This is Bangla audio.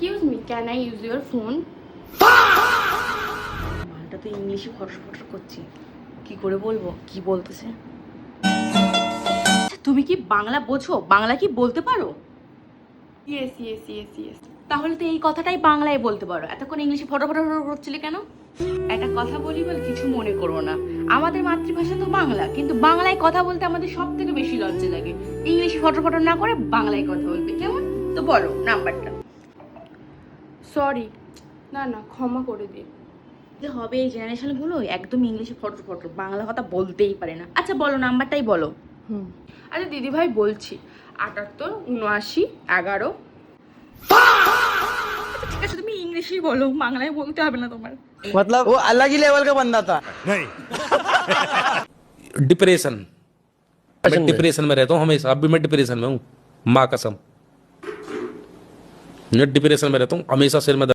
Excuse me, can I use your phone? মালটা তো ইংলিশে ফটর করছি, কি করে বলবো কি বলতেছে। তুমি কি বাংলা বোঝো? বাংলা কি বলতে পারো? Yes, yes, yes, yes. তাহলে তো এই কথাটাই বাংলায় বলতে পারো, এতক্ষণ ইংলিশে ফটো করছিলে কেন? একটা কথা বলি বলে কিছু মনে করো না, আমাদের মাতৃভাষা তো বাংলা, কিন্তু বাংলায় কথা বলতে আমাদের সব থেকে বেশি লজ্জা লাগে। ইংলিশে ফটো না করে বাংলায় কথা বলবে কেমন? তো বলো নাম্বারটা। সরি, না না, ক্ষমা করে দিন। যে হবে এই জেনারেশনগুলো একদম ইংলিশে ফটো বাংলা কথা বলতেই পারে না। আচ্ছা বলো নাম্বারটাই বলো। আচ্ছা দিদিভাই বলছি, 78 79 11। ঠিক আছে তুমি ইংলিশেই বলো, বাংলায় বলতে হবে না তোমার। मतलब वो अलग ही लेवल का बंदा था। डिप्रेशन, मैं डिप्रेशन में रहता हूँ हमेशा। अब भी मैं डिप्रेशन में हूँ, माँ कसम। मैं डिप्रेशन में रहता हूँ हमेशा, सिर में